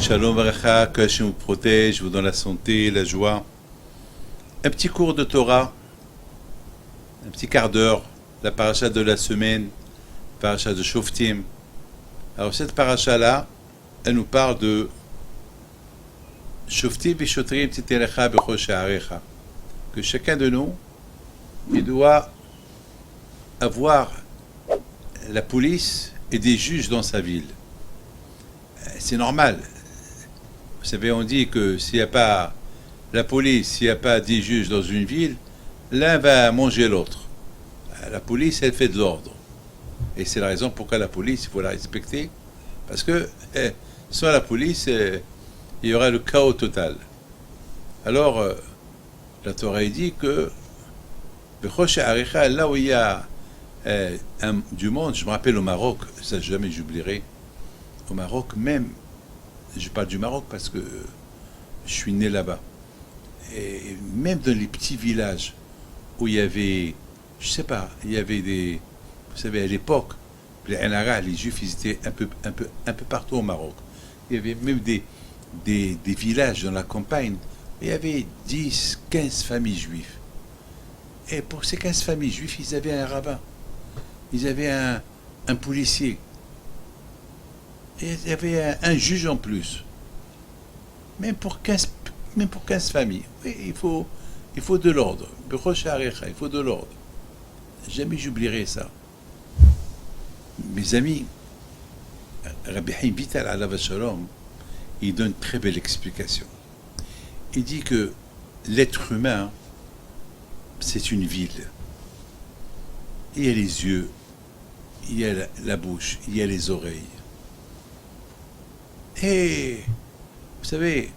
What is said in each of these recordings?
Shalom Barecha, que Hachem vous protège, vous donne la santé, la joie. Un petit cours de Torah, un petit quart d'heure, la paracha de la semaine, paracha de Shoftim. Alors cette paracha-là, elle nous parle de Shoftim v'shotrim titelecha b'chol sha'arecha. Que chacun de nous, il doit avoir la police et des juges dans sa ville. C'est normal. Vous savez, on dit que s'il n'y a pas la police, s'il n'y a pas des juges dans une ville, l'un va manger l'autre. La police, elle fait de l'ordre. Et c'est la raison pourquoi la police, il faut la respecter. Parce que sans la police, il y aura le chaos total. Alors, la Torah dit que là où il y a du monde, je me rappelle au Maroc, ça jamais j'oublierai, au Maroc même, je parle du Maroc parce que je suis né là-bas, et même dans les petits villages où il y avait, je sais pas, il y avait des, vous savez, à l'époque, les Juifs, ils étaient un peu partout au Maroc. Il y avait même des villages dans la campagne, il y avait 10, 15 familles juives. Et pour ces 15 familles juives, ils avaient un rabbin, ils avaient un policier, et il y avait un juge en plus. Même pour 15 familles. Oui, il faut de l'ordre. Il faut de l'ordre. Jamais j'oublierai ça. Mes amis, Rabbi Haim Vital alav shalom, il donne une très belle explication. Il dit que l'être humain, c'est une ville. Il y a les yeux, il y a la bouche, il y a les oreilles. Et vous savez,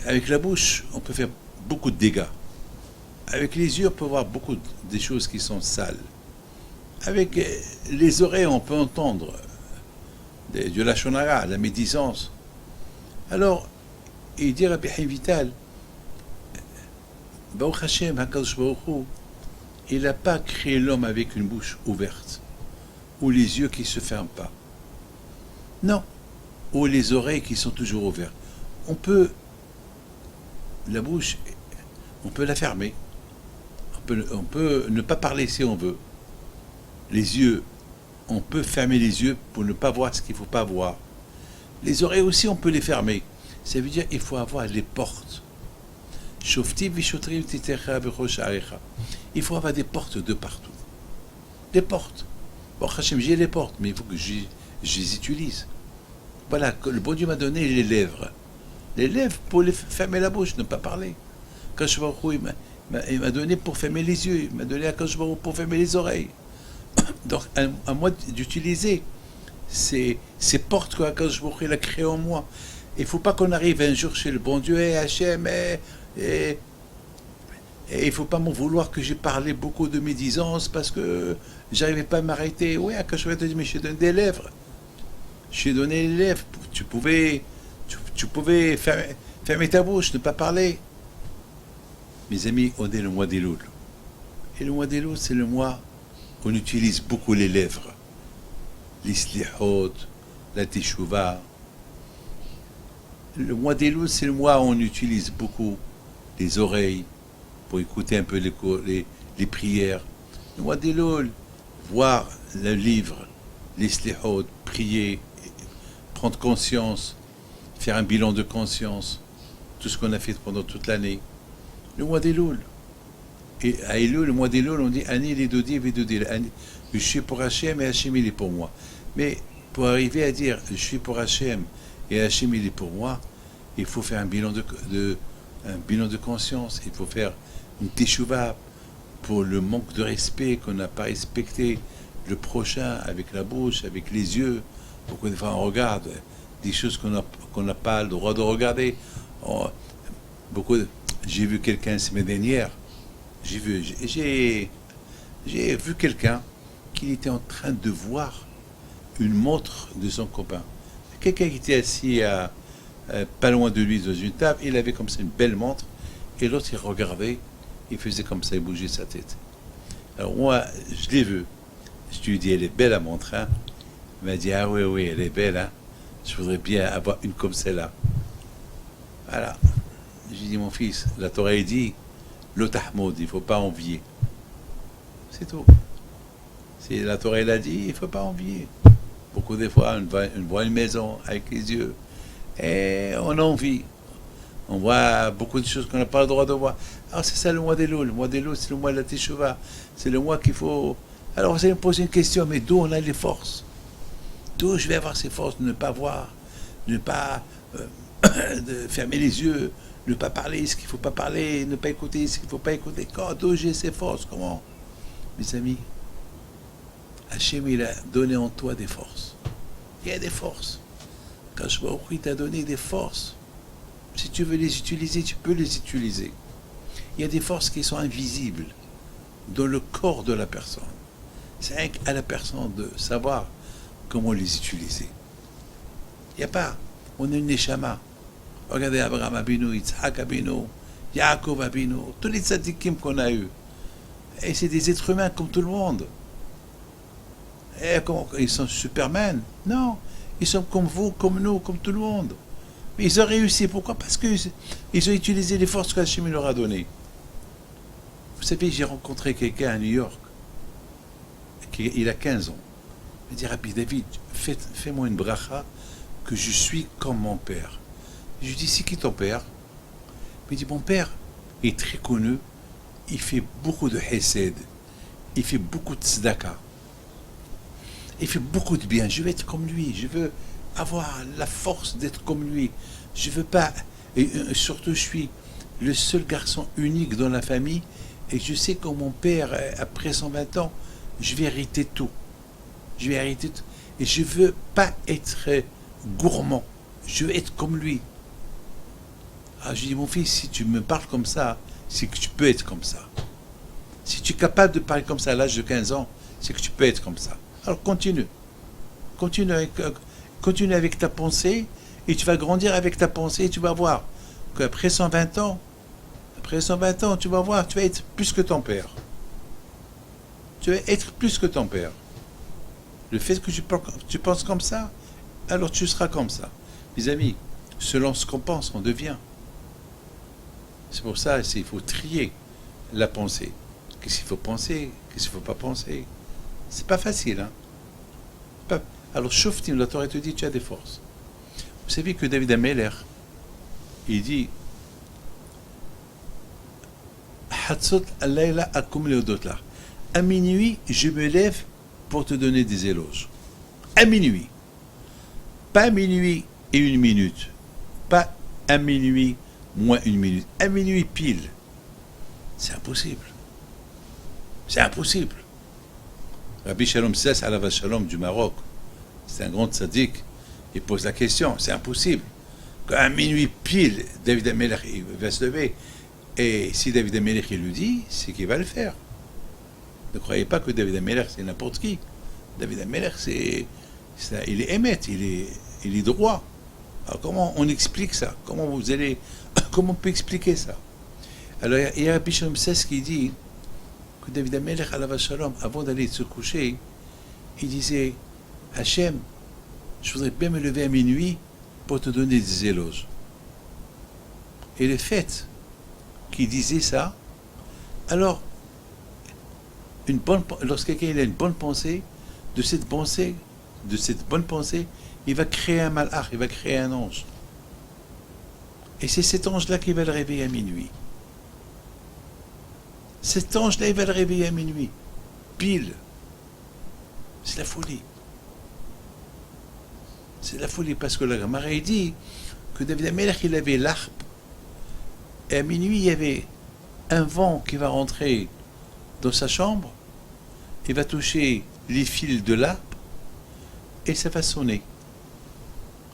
avec la bouche, on peut faire beaucoup de dégâts. Avec les yeux, on peut voir beaucoup des choses qui sont sales. Avec les oreilles, on peut entendre de la shonara, la médisance. Alors, il dit Rabbi Haim Vital, Baruch Hashem, HaKadosh Baruch Hu, il n'a pas créé l'homme avec une bouche ouverte, ou les yeux qui ne se ferment pas. Non. Ou les oreilles qui sont toujours ouvertes. La bouche, on peut la fermer. On peut ne pas parler si on veut. Les yeux, on peut fermer les yeux pour ne pas voir ce qu'il ne faut pas voir. Les oreilles aussi, on peut les fermer. Ça veut dire qu'il faut avoir les portes. Il faut avoir des portes de partout. Des portes. Bon, Hachem, j'ai les portes, mais il faut que je les utilise. Voilà, le bon Dieu m'a donné les lèvres. Les lèvres pour fermer la bouche, ne pas parler. Akadosh Baruch Hu, il m'a donné pour fermer les yeux, il m'a donné Akadosh Baruch Hu pour fermer les oreilles. Donc, à moi d'utiliser ces portes que Akadosh Baruch Hu a créées en moi. Il ne faut pas qu'on arrive un jour chez le bon Dieu, et Hachem, et il ne faut pas m'en vouloir que j'ai parlé beaucoup de médisance parce que j'arrivais pas à m'arrêter. Oui, Akadosh Baruch Hu te dit, mais je te donne des lèvres. Je t'ai donné les lèvres, tu pouvais fermer ta bouche, ne pas parler. Mes amis, on est le mois d'Elul. Et le mois d'Elul, c'est le mois où on utilise beaucoup les lèvres. L'Islihot, la Teshuvah. Le mois d'Elul, c'est le mois où on utilise beaucoup les oreilles pour écouter un peu les prières. Le mois d'Elul, voir le livre, l'Islihot, prier, prendre conscience, faire un bilan de conscience, tout ce qu'on a fait pendant toute l'année. Le mois d'Elul. Et à Elul, le mois d'Elul, on dit Ani les Dodi Vedodi. Je suis pour Hachem et Hachem il est pour moi. Mais pour arriver à dire je suis pour Hachem et Hachem il est pour moi, il faut faire un bilan de conscience. Il faut faire une teshuva pour le manque de respect qu'on n'a pas respecté le prochain avec la bouche, avec les yeux. Beaucoup de fois on regarde des choses qu'on n'a pas le droit de regarder. J'ai vu quelqu'un la semaine dernière, j'ai vu quelqu'un qui était en train de voir une montre de son copain. Quelqu'un qui était assis pas loin de lui dans une table, il avait comme ça une belle montre, et l'autre il regardait, il faisait comme ça, il bougeait sa tête. Alors moi, je l'ai vu. Je lui ai dit, elle est belle la montre, hein. Il m'a dit, ah oui, elle est belle, hein. Je voudrais bien avoir une comme celle-là. Voilà. J'ai dit, mon fils, la Torah dit, le tahmoud, il ne faut pas envier. C'est tout. Si la Torah l'a dit, il ne faut pas envier. Beaucoup de fois, on voit une maison avec les yeux et on envie. On voit beaucoup de choses qu'on n'a pas le droit de voir. Alors c'est ça le mois d'Elul. Le mois d'Elul, c'est le mois de la Teshuvah. C'est le mois qu'il faut... Alors vous allez me poser une question, mais d'où on a les forces? D'où je vais avoir ces forces de ne pas voir, de ne pas de fermer les yeux, de ne pas parler ce qu'il ne faut pas parler, de ne pas écouter ce qu'il ne faut pas écouter. D'où j'ai ces forces? Comment? Mes amis, Hachem, il a donné en toi des forces. Il y a des forces. Quand je vois il t'a donné des forces. Si tu veux les utiliser, tu peux les utiliser. Il y a des forces qui sont invisibles dans le corps de la personne. C'est à la personne de savoir comment les utiliser. Il n'y a pas. On a une neshama. Regardez Abraham Abinu, Yitzhak Abinu, Yaakov Abinu, tous les tzadikim qu'on a eus. Et c'est des êtres humains comme tout le monde. Et ils sont Superman? Non. Ils sont comme vous, comme nous, comme tout le monde. Mais ils ont réussi. Pourquoi? Parce qu'ils ont utilisé les forces qu'Hachem leur a données. Vous savez, j'ai rencontré quelqu'un à New York. Il a 15 ans. Il dit, Rabbi David, fais-moi une bracha que je suis comme mon père. Je lui dis, c'est qui ton père? Il dit, mon père est très connu. Il fait beaucoup de hesed. Il fait beaucoup de tzedaka. Il fait beaucoup de bien. Je veux être comme lui. Je veux avoir la force d'être comme lui. Je veux pas... Et surtout, je suis le seul garçon unique dans la famille. Et je sais que mon père, après 120 ans, je vais hériter tout. Je vais hériter tout. Et je veux pas être gourmand. Je veux être comme lui. Alors je dis, mon fils, si tu me parles comme ça, c'est que tu peux être comme ça. Si tu es capable de parler comme ça à l'âge de 15 ans, c'est que tu peux être comme ça. Alors continue. Continue avec ta pensée et tu vas grandir avec ta pensée et tu vas voir qu'après 120 ans, tu vas voir, tu vas être plus que ton père. Tu vas être plus que ton père. Le fait que tu penses comme ça, alors tu seras comme ça. Mes amis, selon ce qu'on pense, on devient. C'est pour ça qu'il faut trier la pensée. Qu'est-ce qu'il faut penser? Qu'est-ce qu'il ne faut pas penser? C'est pas facile, hein? Alors, Shoftim, la Torah te dit, tu as des forces. Vous savez que David Ameller, il dit, Hatzot alayla akum leodotla. À minuit, je me lève pour te donner des éloges. À minuit. Pas à minuit et 1 minute. Pas à minuit moins 1 minute. À minuit pile. C'est impossible. C'est impossible. Rabbi Shalom Sess, Alav Shalom du Maroc, c'est un grand tzaddik, il pose la question, c'est impossible. À minuit pile, David Ameller va se lever. Et si David Ameller il lui dit, c'est qu'il va le faire. Ne croyez pas que David Ameller c'est n'importe qui. David Ameller il est émette, il est droit. Alors comment on explique ça? Comment on peut expliquer ça? Alors il y a Rabbi Shalom Sess qui dit que David Ameller, Alav Shalom, avant d'aller se coucher, il disait, Hachem, je voudrais bien me lever à minuit pour te donner des éloges. Et le fait qu'il disait ça, alors, lorsque quelqu'un a une bonne pensée, de cette bonne pensée, il va créer un malach, il va créer un ange. Et c'est cet ange-là qui va le réveiller à minuit. Cet ange-là, il va le réveiller à minuit. Pile. C'est la folie. C'est la folie parce que la Gemara dit que David Ameller, il avait l'arpe. Et à minuit, il y avait un vent qui va rentrer dans sa chambre. Il va toucher les fils de l'arpe. Et ça va sonner.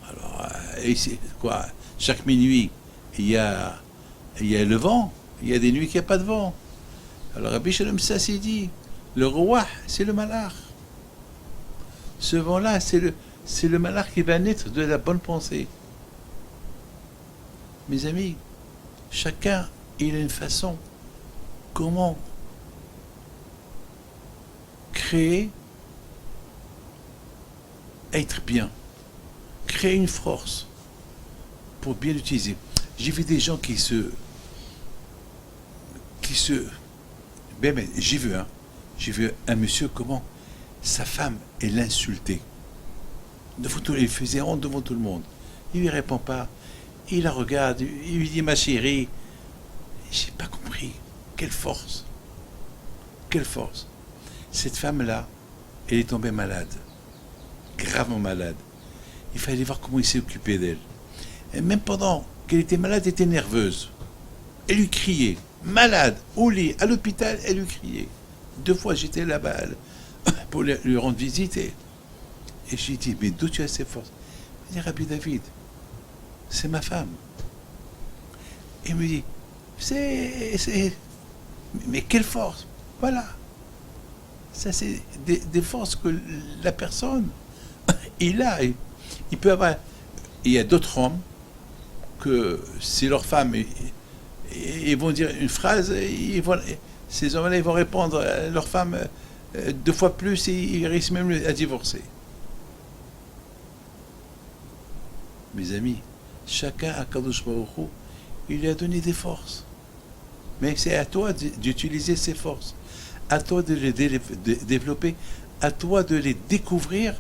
Alors, c'est quoi? Chaque minuit, il y a le vent. Il y a des nuits qu'il n'y a pas de vent. Alors Rabbi Shalom Sess dit, le roi, c'est le malach. Ce vent-là, c'est le malach qui va naître de la bonne pensée. Mes amis, chacun, il a une façon. Comment créer, être bien. créer une force pour bien l'utiliser. J'ai vu des gens qui se... Ben, j'ai vu un monsieur, comment sa femme, elle l'insultait. Il faisait honte devant tout le monde. Il lui répond pas. Il la regarde, il lui dit ma chérie. J'ai pas compris. Quelle force. Quelle force. Cette femme-là, elle est tombée malade. Gravement malade. Il fallait voir comment il s'est occupé d'elle. Et même pendant qu'elle était malade, elle était nerveuse. Elle lui criait. Malade, au lit, à l'hôpital, elle lui criait. 2 fois, j'étais là-bas pour lui rendre visite. Et je lui ai dit, mais d'où tu as ces forces? Il me dit, Rabbi David, c'est ma femme. Il me dit, mais quelle force? Voilà. Ça, c'est des forces que la personne, il a. Il peut avoir. Il y a d'autres hommes que si leur femme, ils vont dire une phrase, ces hommes-là, ils vont répondre à leur femme 2 fois plus et ils risquent même à divorcer. Mes amis, chacun à Kadosh Baruch Hu, il lui a donné des forces. Mais c'est à toi d'utiliser ces forces, à toi de les développer, à toi de les découvrir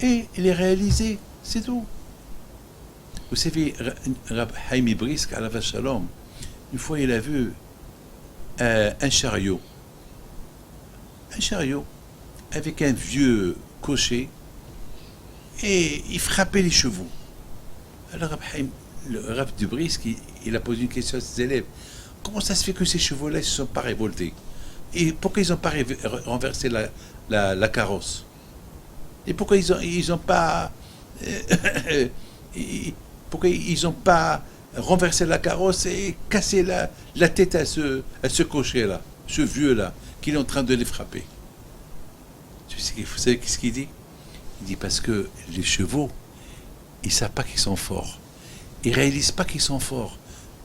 et les réaliser. C'est tout. Vous savez, Rab Haïmi Brisk, alav shalom, une fois il a vu un chariot avec un vieux cocher et il frappait les chevaux. Alors le Rab du Brisk, il a posé une question à ses élèves. Comment ça se fait que ces chevaux-là ne se sont pas révoltés? Et pourquoi ils n'ont pas renversé la carrosse? Et pourquoi ils n'ont pas renversé la carrosse et cassé la tête à ce cocher-là, ce vieux-là, qui est en train de les frapper? Vous savez ce qu'il dit? Il dit parce que les chevaux, ils ne savent pas qu'ils sont forts. Ils ne réalisent pas qu'ils sont forts.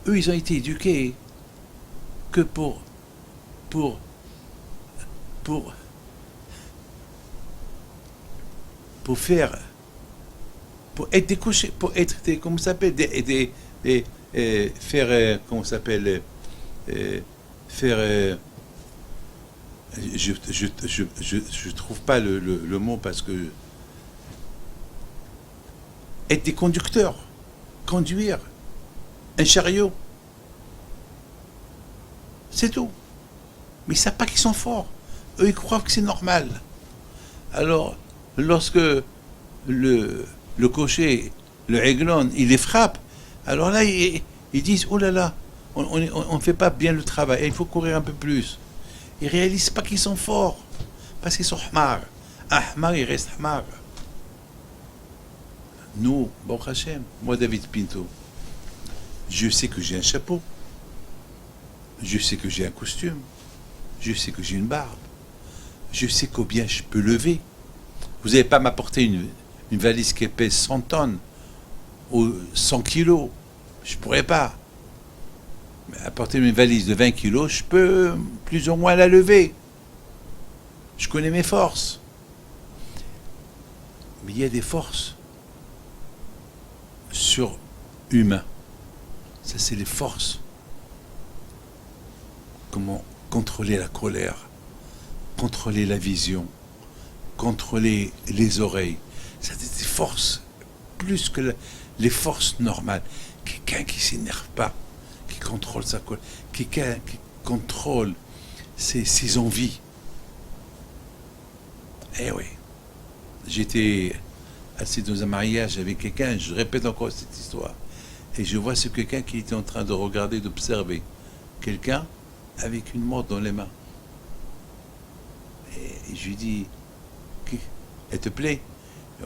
Eux, ils ont été éduqués que pour être des cochers, pour être des, comment ça s'appelle, faire, comment ça s'appelle, faire, je trouve pas le mot parce que être des conducteurs, conduire un chariot, c'est tout. Mais ils ne savent pas qu'ils sont forts. Eux, ils croient que c'est normal. Alors, lorsque le cocher, le aiglon, il les frappe, alors là, ils disent, oh là là, on ne fait pas bien le travail, il faut courir un peu plus. Ils ne réalisent pas qu'ils sont forts, parce qu'ils sont hmar. Un hmar, il reste hmar. Nous, bon Hachem, moi David Pinto, je sais que j'ai un chapeau, je sais que j'ai un costume, je sais que j'ai une barbe, je sais combien je peux lever. Vous n'allez pas m'apporter une valise qui pèse 100 tonnes ou 100 kilos, je ne pourrais pas. Mais apporter une valise de 20 kilos, je peux plus ou moins la lever. Je connais mes forces. Mais il y a des forces surhumaines. Ça, c'est les forces. Comment contrôler la colère, contrôler la vision, contrôler les oreilles. Ça, c'est des forces plus que les forces normales. Quelqu'un qui ne s'énerve pas, qui contrôle sa colère, quelqu'un qui contrôle ses envies. Eh oui, j'étais assis dans un mariage avec quelqu'un, je répète encore cette histoire, et je vois ce quelqu'un qui était en train de regarder, d'observer quelqu'un avec une montre dans les mains. Et je lui dis, elle te plaît?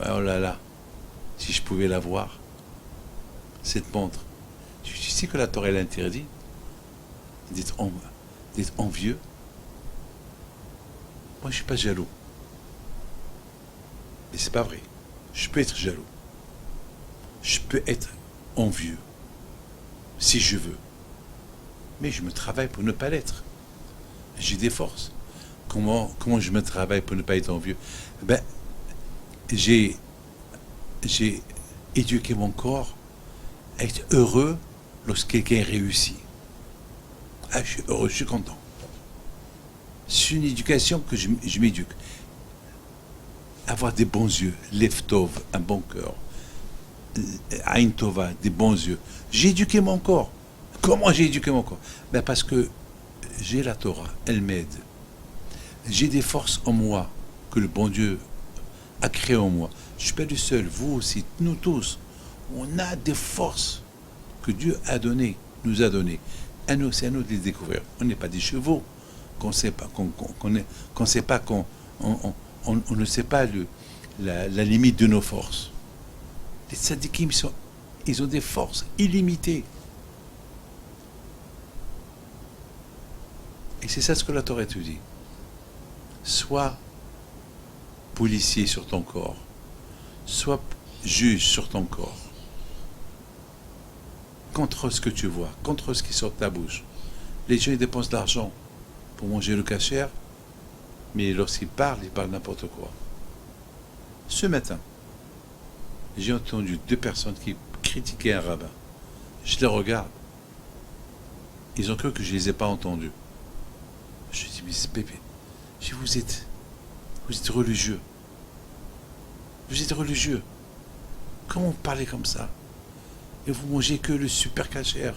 Oh là là, si je pouvais la voir, cette montre. Je lui dis, tu sais que la Torah elle interdit d'être envieux. Moi, je ne suis pas jaloux. Mais c'est pas vrai. Je peux être jaloux. Je peux être envieux. Si je veux. Mais je me travaille pour ne pas l'être. J'ai des forces. Comment je me travaille pour ne pas être envieux? Ben, j'ai éduquer mon corps à être heureux lorsque quelqu'un réussit. Ah, je suis heureux, je suis content. C'est une éducation que je m'éduque. Avoir des bons yeux, Lev Tov, un bon cœur, Ain Tova, des bons yeux. J'ai éduqué mon corps. Comment j'ai éduqué mon corps? Ben parce que j'ai la Torah, elle m'aide. J'ai des forces en moi que le bon Dieu a créées en moi. Je ne suis pas le seul, vous aussi, nous tous. On a des forces que Dieu a données, nous a données. C'est à nous de les découvrir. On n'est pas des chevaux, qu'on ne sait pas, qu'on sait pas, on ne sait pas la limite de nos forces. Les tzadikim, ils ont des forces illimitées. Et c'est ça ce que la Torah te dit. Sois policier sur ton corps, sois juge sur ton corps, contre ce que tu vois, contre ce qui sort de ta bouche. Les gens ils dépensent de l'argent pour manger le kasher, mais lorsqu'ils parlent n'importe quoi. Ce matin, j'ai entendu 2 personnes qui critiquaient un rabbin. Je les regarde. Ils ont cru que je ne les ai pas entendus. Je dis, mais c'est bébé. Je dis, vous êtes religieux. Vous êtes religieux. Comment vous parlez comme ça? Et vous mangez que le super kasher.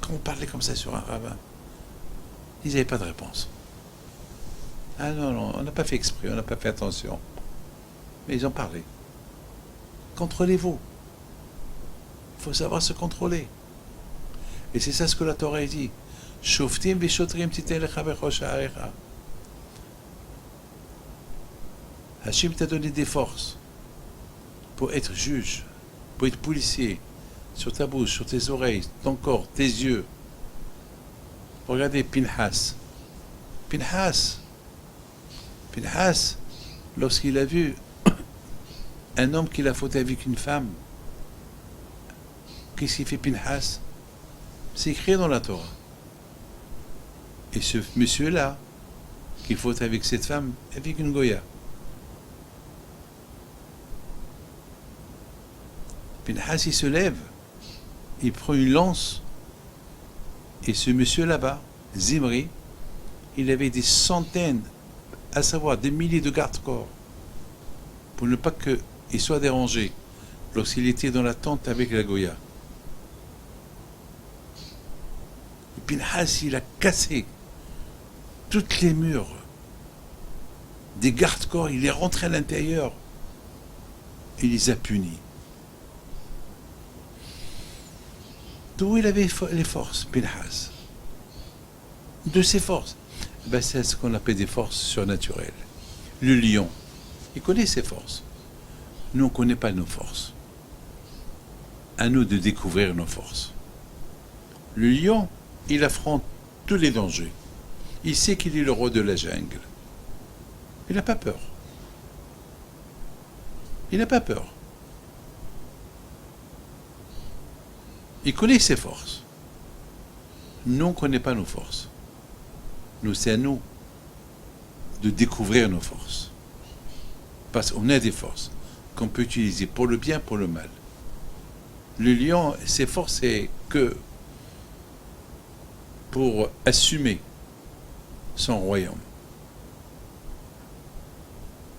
Comment vous parlez comme ça sur un rabbin? Ils n'avaient pas de réponse. Ah non, on n'a pas fait exprès, on n'a pas fait attention. Mais ils ont parlé. Contrôlez-vous. Il faut savoir se contrôler. Et c'est ça ce que la Torah dit. Shoftim v'shotrim titen lecha b'chosh ha'arecha. Hachim t'a donné des forces pour être juge, pour être policier, sur ta bouche, sur tes oreilles, ton corps, tes yeux. Regardez Pinhas. Pinhas, lorsqu'il a vu un homme qui l'a fauté avec une femme, qu'est-ce qu'il fait Pinhas? C'est écrit dans la Torah. Et ce monsieur-là, qui faute avec cette femme, avec une goya. Pinhas, il se lève, il prend une lance, et ce monsieur là-bas, Zimri, il avait des centaines, à savoir des milliers de gardes-corps, pour ne pas qu'il soit dérangé lorsqu'il était dans la tente avec la goya. Et Pinhas, il a cassé toutes les murs des gardes-corps, il est rentré à l'intérieur et il les a punis. D'où il avait les forces, Pinhas? De ses forces. Ben, c'est ce qu'on appelle des forces surnaturelles. Le lion, il connaît ses forces. Nous, on ne connaît pas nos forces. À nous de découvrir nos forces. Le lion, il affronte tous les dangers. Il sait qu'il est le roi de la jungle. Il n'a pas peur. Il n'a pas peur. Il connaît ses forces. Nous, on ne connaît pas nos forces. Nous, c'est à nous de découvrir nos forces. Parce qu'on a des forces qu'on peut utiliser pour le bien, pour le mal. Le lion, ses forces, c'est que pour assumer son royaume,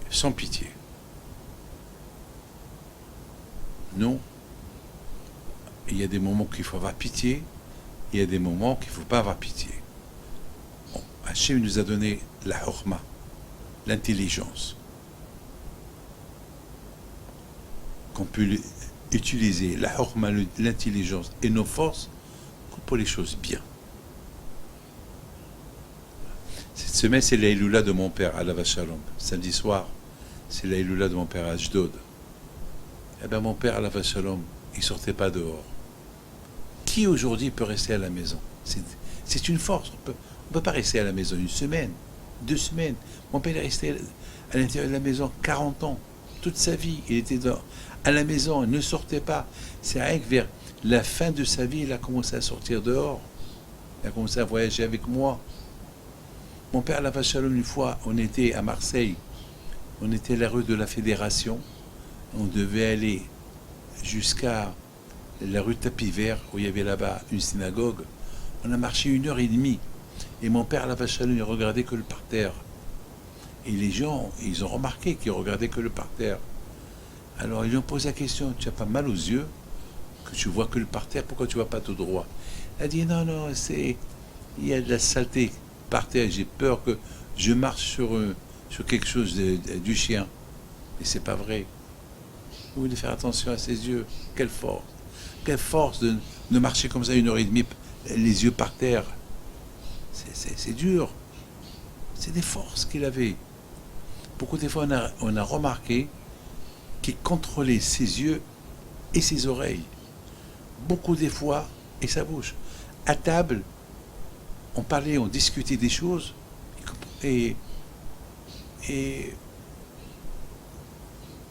sans pitié. Non. Il y a des moments qu'il faut avoir pitié, il y a des moments qu'il ne faut pas avoir pitié. Bon, Hachem nous a donné la horma, l'intelligence, qu'on peut utiliser, la horma, l'intelligence et nos forces pour les choses bien. Cette semaine, c'est la Iloula de mon père, Alav Shalom. Samedi soir, c'est la Iloula de mon père à Ashdod. Eh bien, mon père, Alav Shalom, il ne sortait pas dehors. Qui aujourd'hui peut rester à la maison? C'est une force. On ne peut pas rester à la maison 1 semaine, 2 semaines. Mon père est resté à l'intérieur de la maison 40 ans. Toute sa vie, il était à la maison, il ne sortait pas. C'est vrai que vers la fin de sa vie, il a commencé à sortir dehors. Il a commencé à voyager avec moi. Mon père, Alav Shalom, une fois, on était à Marseille. On était à la rue de la Fédération. On devait aller jusqu'à la rue Tapis Vert, où il y avait là-bas une synagogue. On a marché 1 heure et demie. Et mon père, à la vache à lait, ne regardait que le parterre. Et les gens, ils ont remarqué qu'il regardait que le parterre. Alors ils lui ont posé la question, tu as pas mal aux yeux que tu vois que le parterre, pourquoi tu vois pas tout droit? Elle a dit, non, non, il y a de la saleté par terre, j'ai peur que je marche sur quelque chose du chien. Et c'est pas vrai. Vous voulez faire attention à ses yeux. Quelle force. Quelle force de marcher comme ça 1 heure et demie, les yeux par terre. C'est dur. C'est des forces qu'il avait. Beaucoup des fois, on a remarqué qu'il contrôlait ses yeux et ses oreilles. Beaucoup des fois, et sa bouche. À table, on parlait, on discutait des choses, et il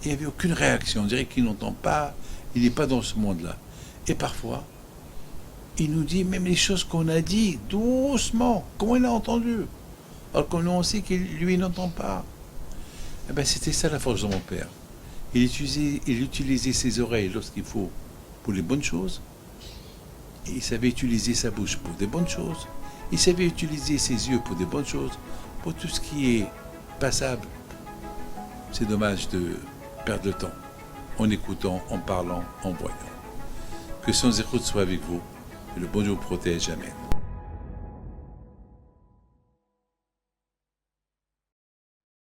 n'y avait aucune réaction. On dirait qu'il n'entend pas, il n'est pas dans ce monde-là. Et parfois, il nous dit même les choses qu'on a dit doucement, comment il a entendu. Alors qu'on on sait qu'il lui n'entend pas. Eh ben, c'était ça la force de mon père. Il utilisait ses oreilles lorsqu'il faut pour les bonnes choses. Et il savait utiliser sa bouche pour des bonnes choses. Il savait utiliser ses yeux pour des bonnes choses. Pour tout ce qui est passable. C'est dommage de perdre le temps en écoutant, en parlant, en voyant. Que son écoute soit avec vous. Et le bon Dieu vous protège. Amen.